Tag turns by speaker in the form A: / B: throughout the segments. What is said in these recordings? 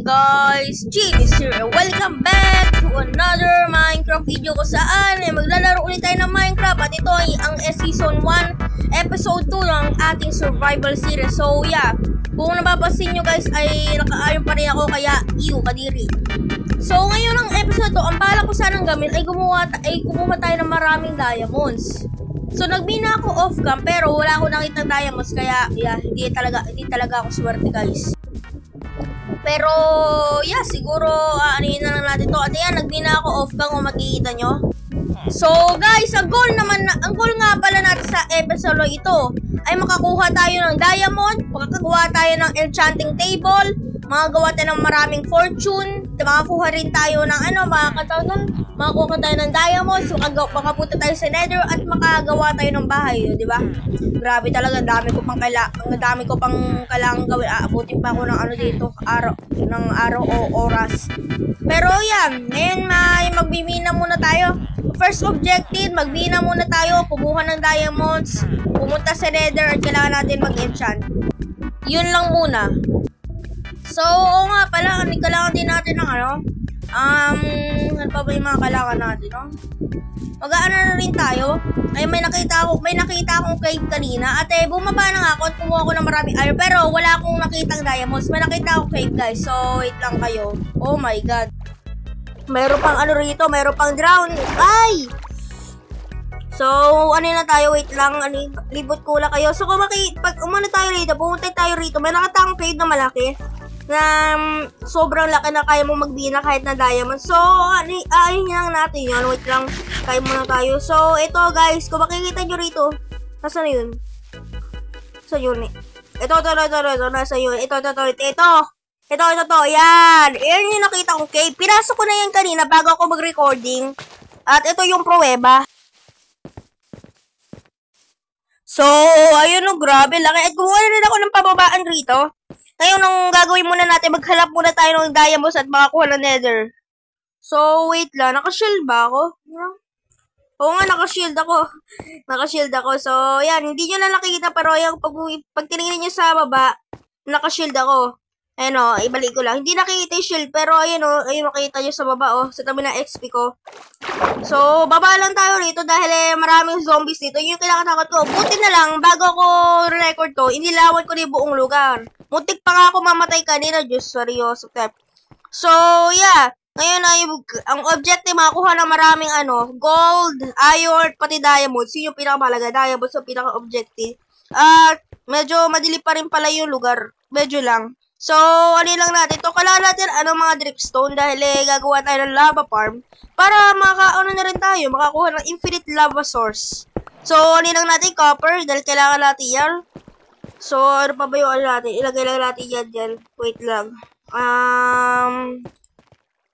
A: guys, Genius here. Welcome back to another Minecraft video ko saan maglalaro ulit tayo ng Minecraft. At ito ay ang Season 1 Episode 2 ng ating survival series. So yeah, kung napapansin nyo guys ay nakaayon pa rin ako kaya kadiri. So ngayon ang episode 2, ang bala ko sanang gawin ay kumuha tayo ng maraming diamonds. So nagbina ako off cam pero wala akong nakitang diamonds kaya yeah, hindi talaga ako swerte guys. Pero yeah, siguro anuhin na lang natin to. At yan, nagbina ako off cam kung makikita nyo. So guys, ang goal nga pala natin sa episode ito ay makakuha tayo ng diamond, makakagawa tayo ng enchanting table, makagawa tayo ng maraming fortune, makakuha rin tayo ng makakuha tayo ng diamonds, makapunta tayo sa nether at makagawa tayo ng bahay, di ba? Grabe talaga, ang dami ko pang kailangan gawin. Aabutin pa ako ng dito, araw o oras. Pero yan, ngayon magbimina muna tayo. First objective, magbina muna tayo, kumuha ng diamonds, pumunta sa nether at kailangan natin mag-enchant. Yun lang muna. So, oo nga pala, kailangan din natin ng ano pa ba yung mga kailangan natin, no? Mag-aano na rin tayo. Ay, may nakita akong cave kanina at bumaba na nga ako at kumuha ko ng maraming iron pero wala akong nakitang diamonds. May nakita akong cave guys, so wait lang kayo. Oh my god. Mayroon pang rito, mayroon pang drown. Ay! So, na tayo, wait lang, libot ko lang kayo. So, pag umano tayo rito, pumunta tayo rito, may nakita akong cave na malaki na sobrang laki na kaya mo magbina kahit na diamond. So, ayun lang natin yun. Wait lang, kaya muna tayo. So, ito guys, kung makikita nyo rito, nasa na yun? Sa yun eh. Ito, nasa yun. Ito, yan. Yan yung nakita kong cave. Pinasok ko na yan kanina bago ako mag-recording. At ito yung pruweba. So, ayun o, grabe laki. At kumuha na rin ako ng pababaan rito. Ngayon, ang gagawin muna natin, maghalap muna tayo ng diamonds at makakuha ng nether. So, wait lang. Nakashield ba ako? Oo nga, nakashield ako. So, yan. Hindi nyo na nakikita pero yung pag tinignan nyo sa baba, nakashield ako. Ayan o, ibalik ko lang. Hindi nakikita yung shield, pero ayan o, ayun makikita nyo sa baba o, sa tabi ng XP ko. So, baba lang tayo rito dahil maraming zombies dito. Yun yung kinakatakot ko. Buti na lang, bago ako record to, inilawan ko na yung buong lugar. Muntik pa nga ako mamatay kanina, Diyos, seryoso. So, yeah. Ngayon ay ang objective, makakuha ng maraming gold, iron, pati diamonds. Yun yung pinakamalaga. Diamonds yung pinaka-objective. At medyo madili pa rin pala yung lugar. Medyo lang. So, lang natin ito. Kailangan natin mga dripstone dahil gagawa tayo ng lava farm para na rin tayo, makakuha ng infinite lava source. So, lang natin copper dahil kailangan natin yan. So, ano pa ba yung natin? Ilagay lang natin yan dyan. Wait lang.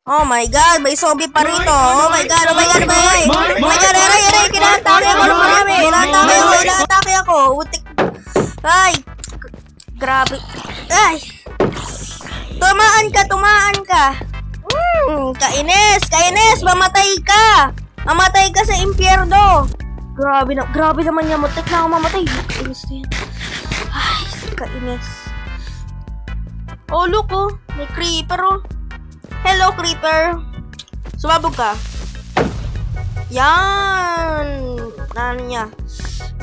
A: Oh my god, may zombie pa rito. Oh my god, aray, kinatake ako ng marami. Kinatake ako. Utik. Ay, grabe. Ay. Tumaan ka. Kainis, mamatay ka sa impyerno. Grabe naman yan, mutik na ako mamatay. Kainis na yan. Ay, kainis. Oh, look oh, may creeper oh. Hello, creeper. Sumabog ka. Yan. Ano niya?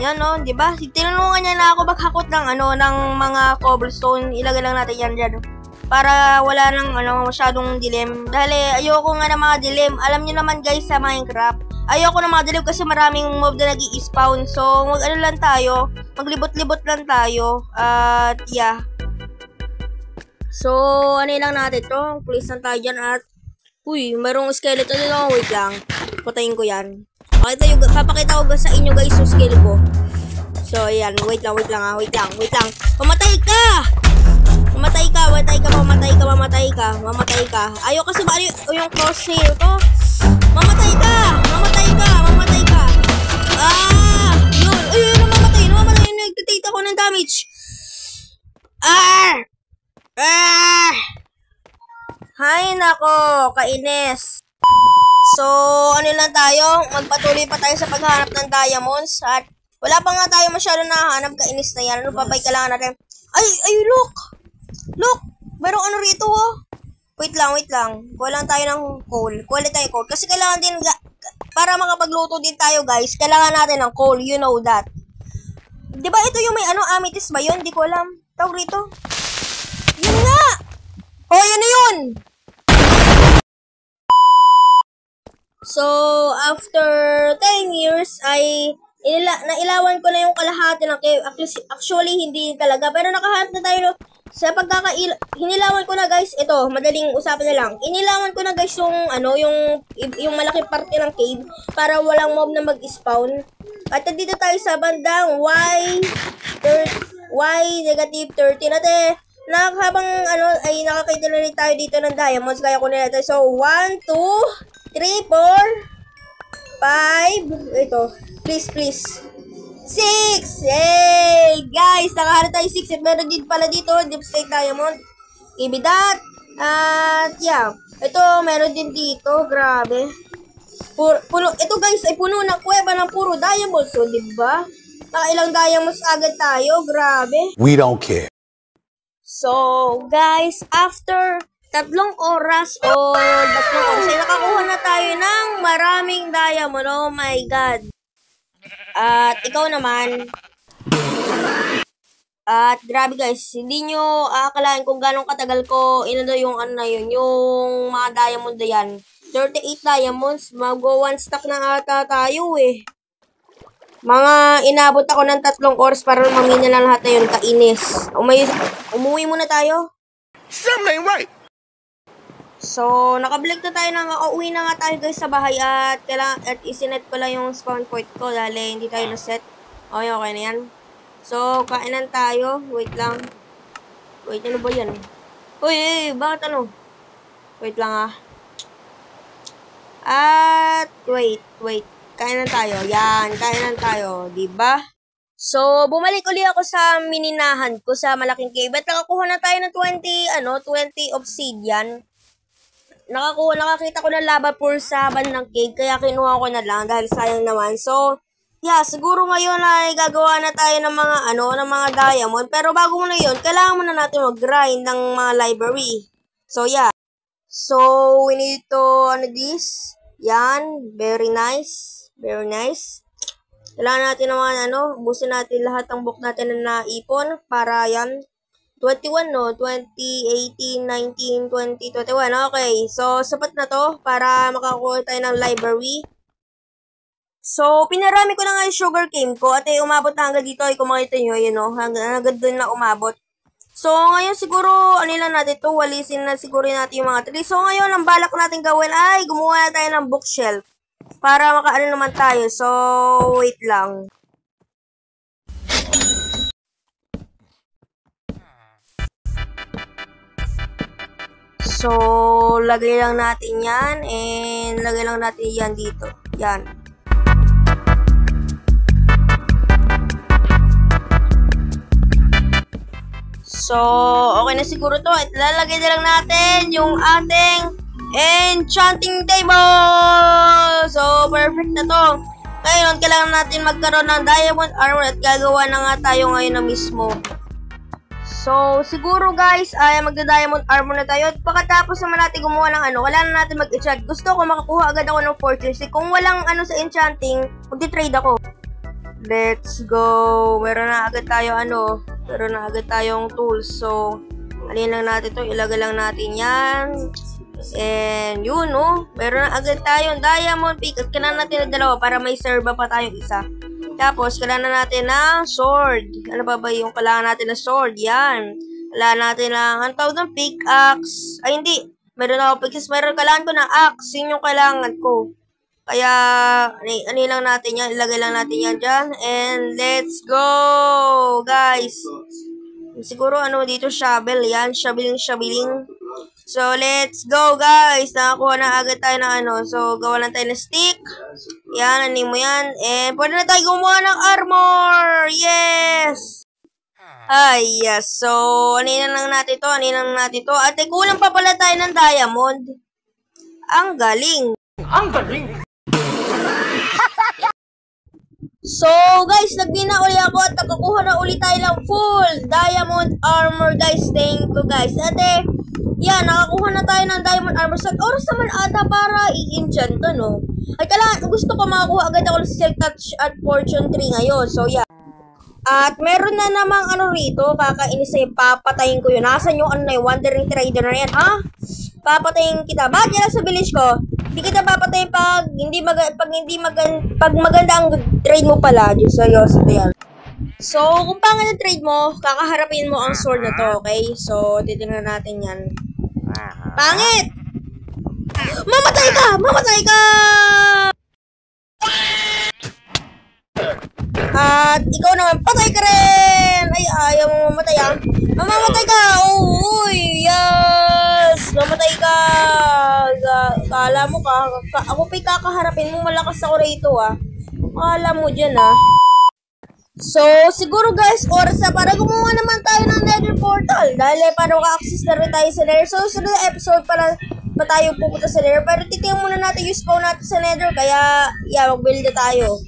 A: Yan oh, di ba? Tinulungan niya na ako maghakot ng ng mga cobblestone. Ilagay lang natin yan dyan. Para wala nang masyadong dilim. Dahil ayoko nga ng mga dilim. Alam niyo naman guys sa Minecraft, ayoko ng mga dilim kasi maraming mob na nag-i-spawn. So, lang tayo. Maglibot-libot lang tayo. At yeah. So, lang natin to. Please lang tayo dyan at uy, mayroong skeleton dito. Wait lang. Patayin ko yan. Papakita ko sa inyo guys yung skill ko. So, ayan. Wait lang. Mamatay ka! Mamatay ka. Ayaw kasi ba yung crosshair ko? Mamatay ka! Yun. Ayun, namamatay. Nagtitate ako ng damage. Hay nako, kainis. So, lang tayo? Magpatuloy pa tayo sa paghanap ng diamonds. At wala pa nga tayo masyado nahanap, kainis na yan. Ano pa ba kailangan natin? Ay, look! Look! Merong rito oh. Wait lang. Kuha lang tayo ng coal. Kuha tayo coal. Kasi kailangan din, para makapagluto din tayo guys, kailangan natin ng coal. You know that. Diba ito yung may amethyst ba yun? Di ko alam. Tawag rito. Yun nga! Oh, yun na yun! So, after 10 years, ay nailawan ko na yung kalahati ng cave. Actually, hindi talaga. Pero nakahanap na tayo sa hinilawan ko na guys. Ito, madaling usapan na lang. Inilawan ko na guys yung, yung malaki parte ng cave para walang mob na mag-spawn. At dito tayo sa bandang Y-13 natin. Habang ay nakakaita na rin tayo dito ng diamonds. Kaya ko na natin. So, 1, 2, 3, 4, 5. Ito. Please. 6! Hey! Guys, nakahanap tayo 6. At meron din pala dito. Deep State Diamond. Ibidat. At yeah. Ito, meron din dito. Grabe. Ito guys, ay puno ng kuweba ng puro diamonds. So, diba? Nakailang diamonds agad tayo. Grabe.
B: We don't care.
A: So, guys, after 3 oras ay nakakuha na tayo ng maraming diamond. Oh my God. At ikaw naman. At grabe guys, hindi nyo akalain kung gano'ng katagal ko yung yung mga diamond na yan. 38 diamonds, mag-1 stack na ata tayo eh. Mga inabot ako ng 3 oras para mamina na lahat na yun, kainis. Umuwi muna tayo.
B: Something right.
A: So, nakabalik na tayo uwi na nga tayo guys sa bahay at isinet ko lang yung spawn point ko dahil hindi tayo na-set. Okay na yan. So, kainan tayo. Wait lang. Wait, ano ba yan? Uy, bakit ano? Wait lang At, wait. Kainan tayo. Yan, kainan tayo. Diba? So, bumalik uli ako sa mininahan ko sa malaking cave. At nakakuha na tayo ng 20 obsidian. Nakakita ko ng lava pool sa bandang cave, kaya kinuha ko na lang dahil sayang naman. So, yeah, siguro ngayon ay gagawa na tayo ng mga ng mga diamond. Pero bago muna yun, kailangan muna natin mag-grind ng mga library. So, yeah. So, we need to, this. Yan, very nice. Kailangan natin naman, ubusin natin lahat ng book natin na naipon para yan. 21, 20, 18, 19, 20, 21. Okay, so sapat na to para makakuha tayo ng library. So, pinarami ko na nga yung sugar cane ko at umabot na hanggang dito. Kung makita nyo, hanggang doon na umabot. So, ngayon siguro, lang natin to, walisin na siguro natin yung mga trees. So, ngayon, ang balak natin gawin ay gumawa na tayo ng bookshelf para naman tayo. So, wait lang. So, lagay lang natin yan and lagay lang natin yan dito. Yan. So, okay na siguro to. At lalagay na lang natin yung ating enchanting table. So, perfect na to. Ngayon, kailangan natin magkaroon ng diamond armor at gagawa na nga tayo ngayon na mismo. So, siguro guys, ay magda-diamond armor na tayo. At pagkatapos naman natin gumawa ng kailangan natin mag-enchant. Gusto ko makakuha agad ako ng fortress. Kung walang sa enchanting, magti-trade ako. Let's go. Meron na agad tayo meron na agad tayong tools. So, alin lang natin to. Ilagay lang natin yan. And yun, meron na agad tayong diamond pick. At kailangan natin na dalawa para may serba pa tayong isa. Tapos, kailangan natin ng sword. Ano ba yung kailangan natin ng sword? Yan. Kailangan natin ng tawag ng pickaxe. Ay, hindi. Meron ako pickaxe. Kailangan ko ng axe. Yun yung kailangan ko. Kaya, lang natin yan. Ilagay lang natin yan dyan. And, let's go! Guys. Siguro, dito, shovel. Yan. Shoveling. So, let's go, guys. Nakakuha na agad tayo ng So, gawa lang tayo ng stick. Yan, mo yan. And, pwede na tayo gumawa ng armor. Yes! Ay, yes. So, aninan lang natin to. At, kulang pa pala tayo ng diamond. Ang galing. So, guys, nagbina uli ako at nakakuha na uli tayo ng full diamond armor, guys. Thank you, guys. At, Yan, nakakuha na tayo ng diamond armor set. Oras naman ata para i-enchant to, no? Ay, gusto ko makakuha agad ako ng silk touch at fortune 3 ngayon. So, yeah. At meron na namang ano rito, kakainis na yung papatayin ko yun. Nasaan yung ano na yung wandering trader na yan, ha? Papatayin kita. Bakit yan sa village ko? Hindi kita papatayin pag maganda ang trade mo pala. Diyos seryoso to yan. So, kung pangit ang trade mo, kakaharapin mo ang sword na to, okay? So, titingnan natin yan. Pangit! Mamatay ka! Mamatay ka! At ikaw naman, patay ka rin! Ay, ayaw mo mamatay, ah. Mamamatay ka! Uy, yes! Mamatay ka! Kala mo ka, ako pa'y kakaharapin mo, malakas ako rito, ah. Kala mo dyan, ah. So, siguro guys, oras na para gumawa naman tayo ng nether portal. Dahil para maka-access na rin tayo sa nether. So, sa episode para pa tayo pupunta sa nether. Pero titingnan muna natin yung spawn natin sa nether. Kaya, yeah, mag-build na tayo.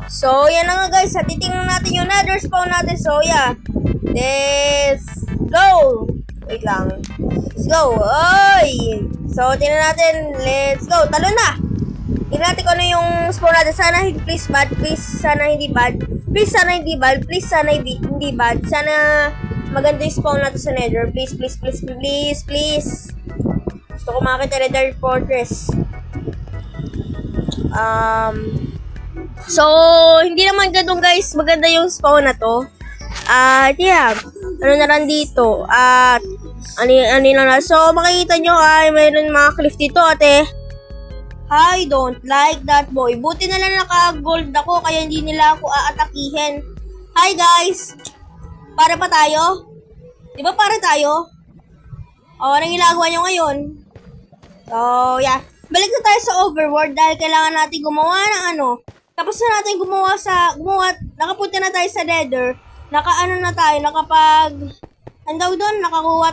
A: So, yan na nga guys. Titingnan natin yung nether spawn natin. So, yeah. Let's go! Wait lang. Let's go. Oy! So, tingnan natin. Let's go. Talo na! Tingnan natin kung ano yung spawn natin. Sana hindi please bad. Please sana hindi bad. Please sana hindi bad. Please sana hindi bad. Sana maganda yung spawn natin sa nether. Please, please, please, please, please. Gusto ko makakita nether fortress. So, hindi naman ganun guys. Maganda yung spawn na to. At yeah, ano na lang dito. At ano na. So, makikita nyo ay mayroon mga cliff dito, ate. I don't like that boy. Buti na lang naka-gold ako kaya hindi nila ako aatakihin. Hi guys! Para pa tayo? Di ba para tayo? O, anong ginagawa nyo ngayon? So, yeah. Balik na tayo sa overworld dahil kailangan natin gumawa ng ano. Tapos na natin nakapunta na tayo sa nether. Nakaano na tayo, nakakuha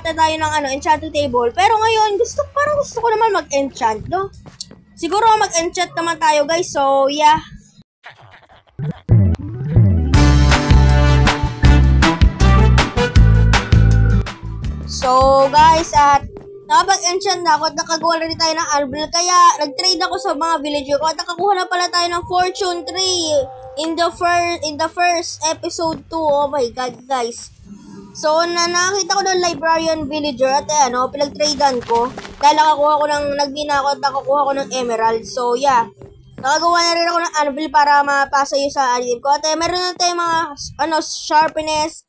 A: na tayo ng enchanting table. Pero ngayon, gusto ko naman mag-enchant, no? Siguro mag-enchant naman tayo, guys. So, yeah. So, guys, at nakapag-enchant na ako at nakagawa na rin tayo ng anvil. Kaya, nag-trade ako sa mga villager ko at nakakuha na pala tayo ng fortune 3. In the first episode 2, oh my god guys. So, nakita ko ng librarian villager at pinag-tradean ko. Dahil nagbina ako at nakakuha ko ng emerald. So, yeah. Nakagawa na rin ako ng anvil para mapasa yung sa anvil ko. At meron na tayong mga, sharpness,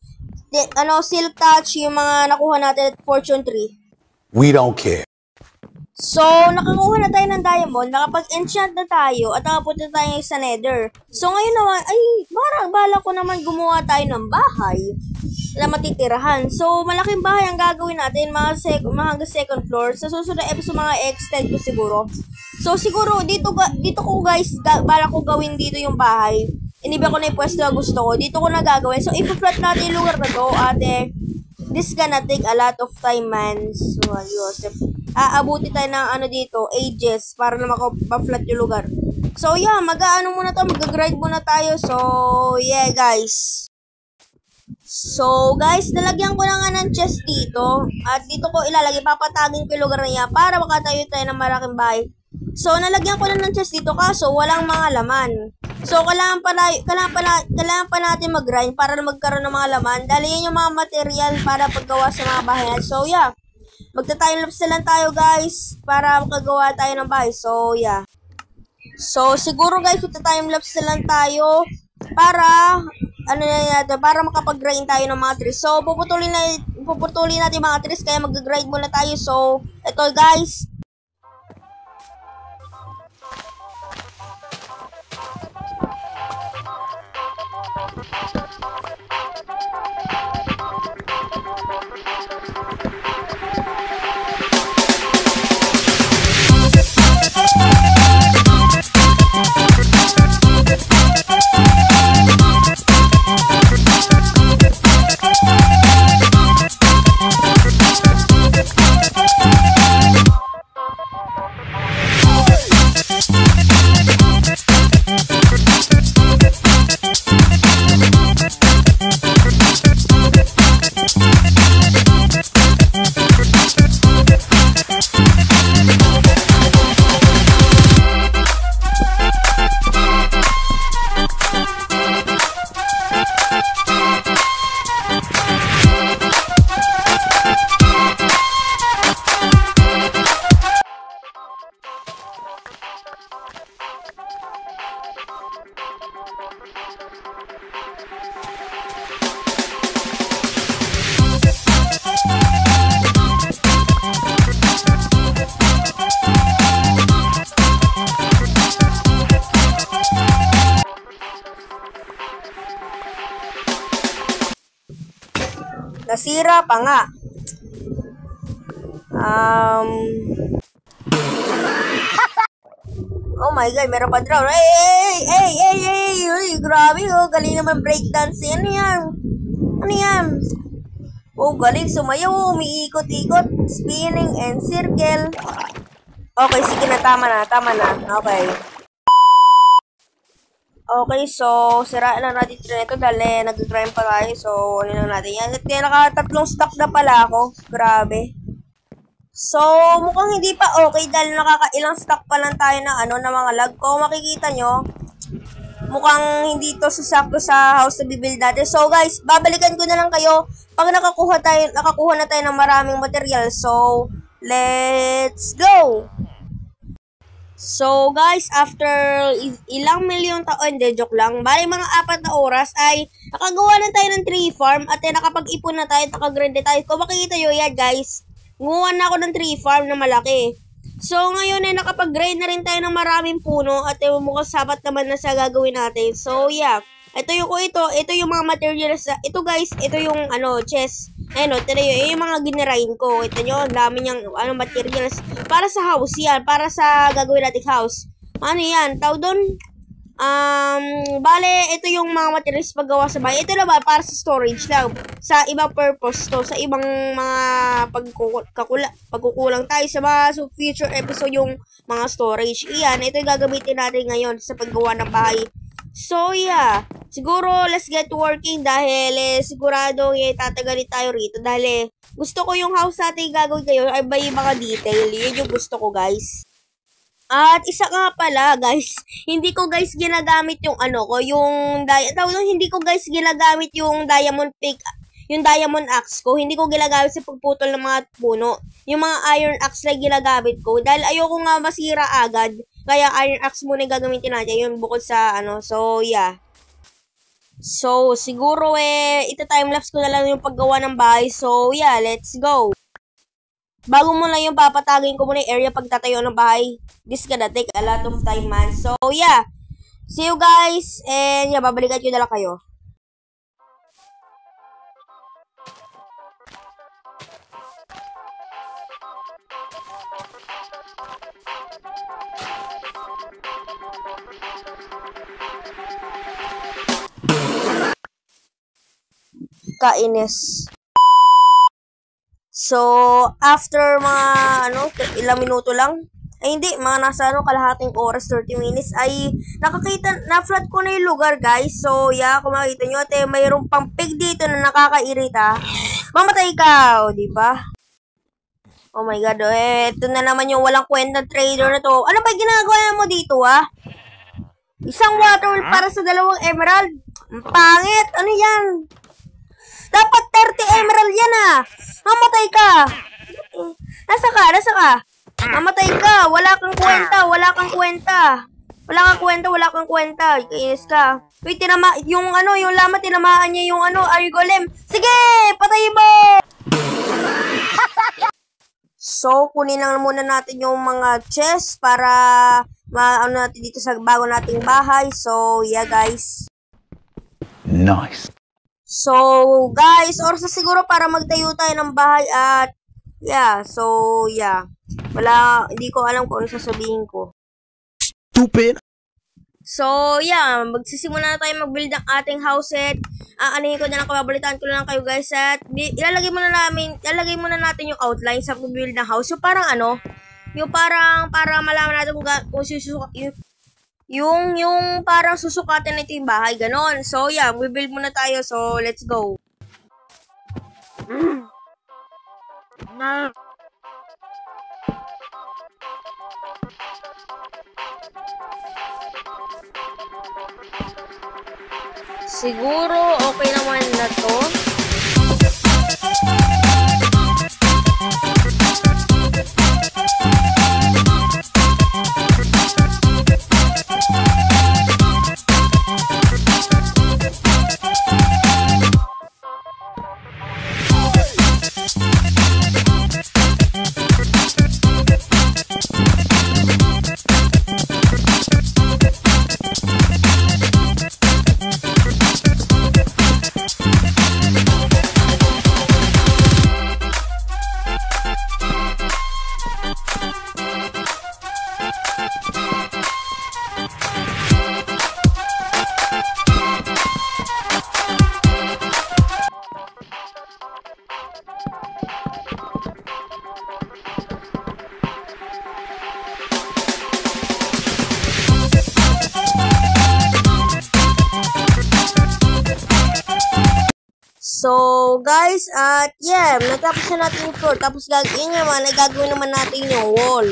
A: silk touch, yung mga nakuha natin at fortune 3.
B: We don't care.
A: So, nakakuha na tayo ng diamond, nakapag-enchant na tayo, at nakapunta tayo sa nether. So, ngayon naman, ay, bala ko naman gumawa tayo ng bahay na matitirahan. So, malaking bahay ang gagawin natin, mga hanggang second floor. Sa susunod na episode, mga extend ko siguro. So, siguro, dito ko guys, bala ko gawin dito yung bahay. Iniba ko na yung pwesto na gusto ko. Dito ko na gagawin. So, i-flat natin yung lugar na to, ate. This gonna take a lot of time, man. So, Joseph. Aabuti tayo ng dito, ages, para na maka-flat yung lugar. So, yeah, mag-grind muna tayo. So, yeah, guys. So, guys, nalagyan ko na nga ng chest dito. At dito ko ilalagay, papatagin ko yung lugar na yan para makatayo tayo ng malaking bahay. So, nalagyan ko na ng chest dito kaso walang mga laman. So, kailangan pa natin mag-grind para magkaroon ng mga laman. Dahil yan yung mga material para paggawa sa mga bahay. So, yeah. Magta-timelapse na lang tayo guys para makagawa tayo ng bahay. So, yeah. So, siguro guys, magta-timelapse na lang tayo para para makapag-grind tayo ng mga trees. So, puputulin natin mga trees kaya mag-grind muna tayo. So, ito guys. Nasira pa nga. Oh my God, meron pa drown. Hey, grabe oh. Galing naman breakdance. Ano yan? Oh, galing sumayaw. Umiikot-ikot. Spinning and circle. Okay, sige na. Tama na. Okay, so, siraan lang natin ito dahil nag-grind pa tayo. So, ano lang natin yan. At naka-3 stock na pala ako. Grabe. So, mukhang hindi pa okay dahil nakakailang stock pa lang tayo na na mga lag ko. Makikita nyo, mukhang hindi to sasakto sa house na bibuild natin. So, guys, babalikan ko na lang kayo pag nakakuha na tayo ng maraming material. So, let's go! So, guys, after ilang milyong taon, joke lang, bali mga 4 na oras ay nakagawa na tayo ng tree farm at nakapag-ipon na tayo, nakagrind tayo. Kung makikita nyo yan, guys, nguha na ako ng tree farm na malaki. So, ngayon ay nakapag-grind na rin tayo ng maraming puno at mukhang sapat naman na sa gagawin natin. So, yeah. Ito yung mga materials. Ito, guys, ito yung, chest. Ayun, yung mga ginerain ko. Ito nyo, ang dami niyang, materials. Para sa house yan. Para sa gagawin nating house. Ano yan? Tawag doon? Bale, ito yung mga materials paggawa sa bahay. Ito naman para sa storage lang. Sa ibang purpose to. Sa ibang mga pagkukulang tayo sa mga future episode yung mga storage. Iyan, ito yung gagamitin natin ngayon sa paggawa ng bahay. So, yeah. Siguro, let's get working dahil sigurado tatagalin tayo rito. Dahil gusto ko yung house natin gagawin kayo ay may mga detail. Yun yung gusto ko, guys. At isa nga pala, guys, hindi ko guys ginagamit yung hindi ko guys ginagamit yung diamond pick, yung diamond axe ko. Hindi ko ginagamit sa pagputol ng mga puno. Yung mga iron axe lang ginagamit ko dahil ayoko nga masira agad. Kaya iron axe muna gagamitin natin yun bukod sa so yeah. So siguro ito time-lapse ko na lang yung paggawa ng bahay. So yeah, let's go. Bago mo lang yung papatagin ko muna yung area pagtatayo ng bahay. This gonna take a lot of time, man. So, yeah. See you guys. And, yeah, babalikan ko na lang kayo. Kainis. So, after mga, ilang minuto lang, ay hindi, mga nasa, kalahating oras, 30 minutes, ay na-flat ko na yung lugar, guys. So, yeah, kung makikita nyo, mayroong pang pig dito na nakakairita. Mamatay ka, diba? Oh my God, ito na naman yung walang kwenta trader na to. Ano ba ginagawa mo dito, Isang water para sa 2 emerald? Pangit, ano yan? Dapat 30 emerald yan, Mamatay ka. Nasa ka? Mamatay ka. Wala kang kwenta. Kainis ka. Wait, yung llama tinamaan niya yung iron golem. Sige, patayin mo. So, kunin lang muna natin yung mga chest para natin dito sa bago nating bahay. So, yeah, guys.
B: Nice.
A: So, guys, oras na siguro para magtayo tayo ng bahay at yeah, so, yeah. Hindi ko alam kung ano sasabihin ko.
B: Stupid!
A: So, yeah, magsisimula na tayo mag-build ng ating house set. Aanihin ko na lang, kababalitaan ko na lang kayo, guys, at ilalagay muna natin yung outline sa build ng house. Yung parang yung parang para malaman natin kung yung parang susukatin nito yung bahay, ganon. So, yeah, build muna tayo. So, let's go. Siguro, okay naman na to. So, guys, at yeah, natapos na natin yung floor. Tapos, yun naman, gagawin naman natin yung wall.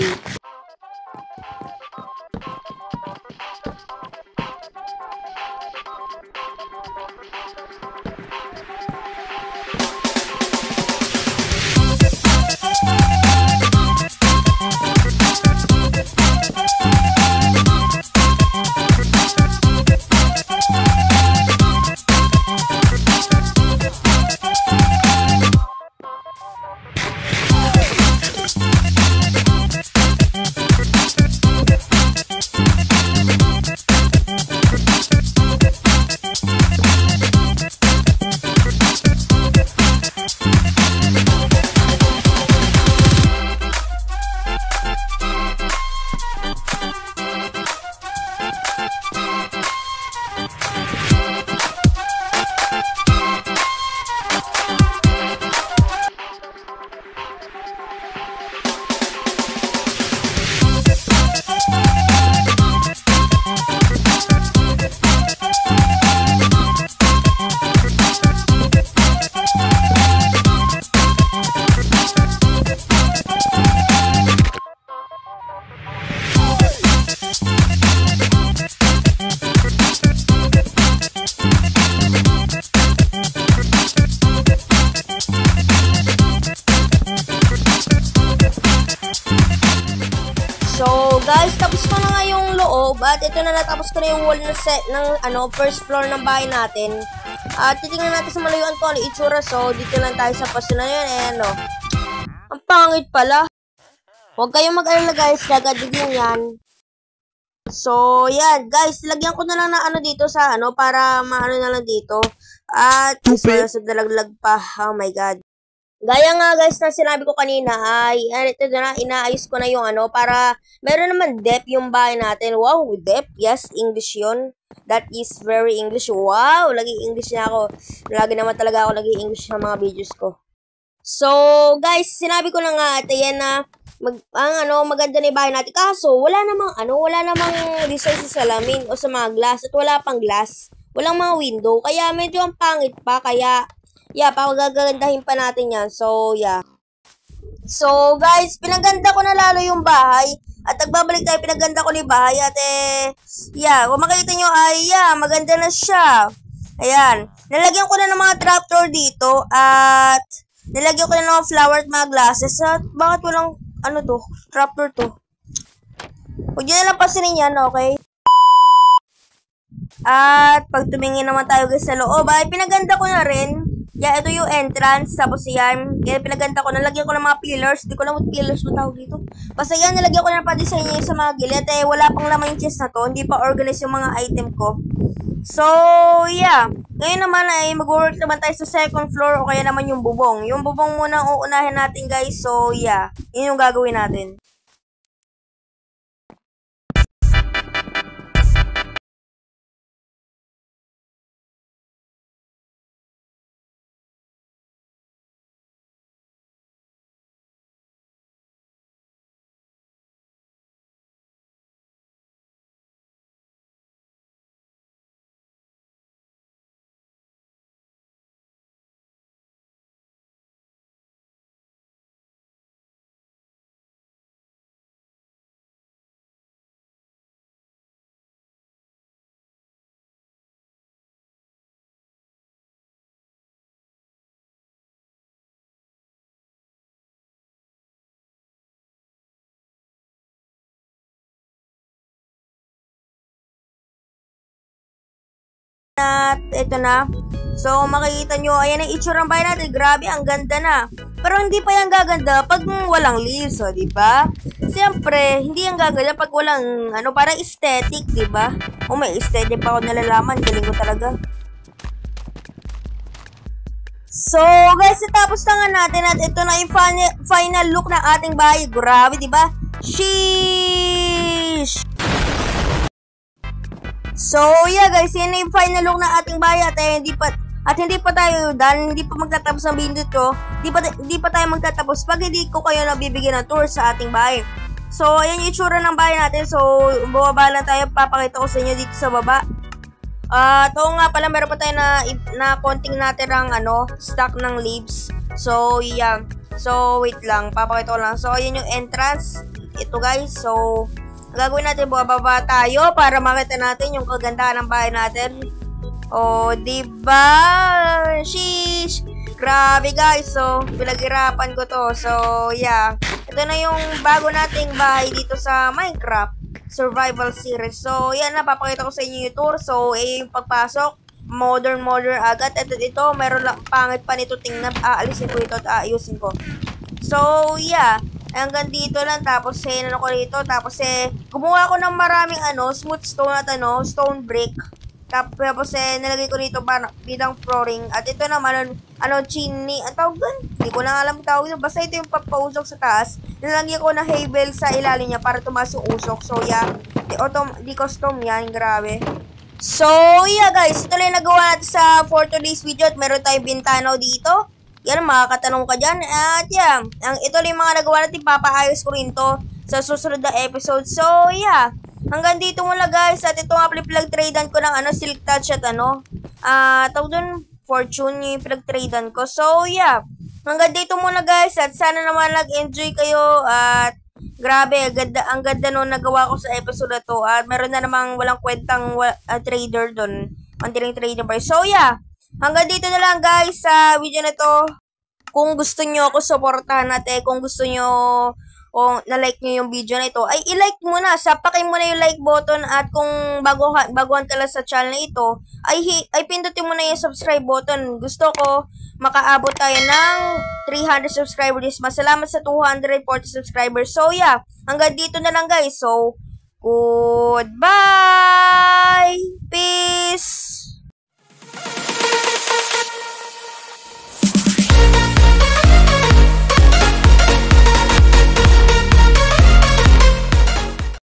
A: So, guys, tapos ko na nga yung loob at ito na natapos ko na yung wall na set ng first floor ng bahay natin. At titingnan natin sa malayuan ko ano itsura. So, dito lang tayo sa paso na yun. Ang pangit pala. Huwag kayong mag-alala guys, gagadigin yan. So, yan. Guys, lagyan ko na lang na dito sa para maano na lang dito. At, nalaglag pa. Oh my God. Gaya nga guys na sinabi ko kanina ay ito na, inaayos ko na yung para meron naman depth yung bahay natin. Wow, depth. Yes, English yun. That is very English. Wow, lagi English na ako. Lagi naman talaga ako lagi English sa mga videos ko. So, guys, sinabi ko na nga at ayan na maganda na yung bahay natin. Kaso, wala namang design sa salamin o sa mga glass at wala pang glass. Walang mga window. Kaya medyo ang pangit pa. Kaya yeah, pagagagandahin pa natin yan. So, yeah. So, guys, pinaganda ko na lalo yung bahay. At nagbabalik tayo, pinaganda ko na yung bahay. At, yeah, kung makikita nyo ay, yeah, maganda na siya. Ayan. Nalagyan ko na ng mga trapdoor dito. At, nilagyan ko na ng mga flower at mga glasses. At, bakit walang, trapdoor to? Huwag nyo na lang pasinin yan, okay? At, pag tumingin naman tayo guys sa loob, ay, pinaganda ko na rin. Yeah, ito yung entrance. Tapos yan, kaya pinaganda ko. Nalagyan ko ng mga pillars. Hindi ko lang pillars mo tawag dito. Basta yan, nalagyan ko na pa-design niya sa mga gilid. Wala pang laman yung chest na to. Hindi pa organize yung mga item ko. So, yeah. Ngayon naman ay mag-work naman tayo sa second floor o kaya naman yung bubong. Yung bubong muna ang uunahin natin guys. So, yeah. Yun yung gagawin natin. At ito na. So, makikita nyo, ayan ang itsura ng bahay natin. Grabe, ang ganda na. Pero hindi pa yan gaganda pag walang leaves, o, diba? Siyempre, hindi yan gaganda pag walang, parang aesthetic, diba? O, may aesthetic pa ako nalalaman. Galing ko talaga. So, guys, natapos na nga natin at ito na yung final look ng ating bahay. Grabe, diba? Sheesh! So, yeah guys, yan na yung final look ng ating bahay at hindi pa tayo done, hindi pa magtatapos ng video to. Hindi pa tayo magtatapos pag hindi ko kayo nabibigyan ng tour sa ating bahay. So, ayan yung itsura ng bahay natin. So, bumaba lang tayo, papakita ko sa inyo dito sa baba. Oo nga pala, meron pa tayo na konting natirang stock ng leaves. So, yeah. So, wait lang. Papakita ko lang. So, yun yung entrance. Ito guys. So, gagawin natin, bababa tayo para makita natin yung kagandahan ng bahay natin. Oh, diba? Sheesh! Grabe guys. So, pinaghirapan ko to. So, yeah. Ito na yung bago nating bahay dito sa Minecraft Survival Series. So, yan, napapakita ko sa inyo yung tour. So, yung pagpasok, modern agad. At ito, meron lang, pangit pa nito tingnan. Aalisin ko ito at aayusin ko. So, yeah. Hanggang dito lang. Tapos, ko dito. Tapos, gumawa ko ng maraming, smooth stone at, stone brick. Tapos, nilagay ko dito bidang flooring. At ito naman, chimney. Ang tawag dun? Hindi ko lang alam tawag dun. Basta ito yung papausok sa taas. Nilagyan ko na havel sa ilalim niya para tumaas yung usok. So, yeah. Di custom yan. Grabe. So, yeah guys. Ito lang yung nagawa natin sa for today's video. At meron tayong bintanaw dito. Yan, makakatanong ka dyan. At yeah. Ito lang yung mga nagawa natin. Papaayos ko rin to sa susunod na episode. So, yeah. Hanggang dito muna guys. At ito nga pinag-tradean ko ng silk touch at tawag dun, fortune yung pinag-tradean ko. So, yeah. Hanggang dito muna guys. At sana naman nag-enjoy kayo. At grabe, ang ganda nung nagawa ko sa episode na to. At meron na namang walang kwentang trader dun. Mantiling trader pa. So, yeah. Hanggang dito na lang guys sa video na to. Kung gusto nyo ako supportahan at kung gusto nyo o na-like nyo yung video na ito, ay i-like muna, sapakin mo na yung like button at kung baguhan ka lang sa channel na ito, ay pindutin mo na yung subscribe button. Gusto ko makaabot tayo ng 300 subscribers. Masalamat sa 240 subscribers. So yeah, hanggang dito na lang guys. So, goodbye! Peace!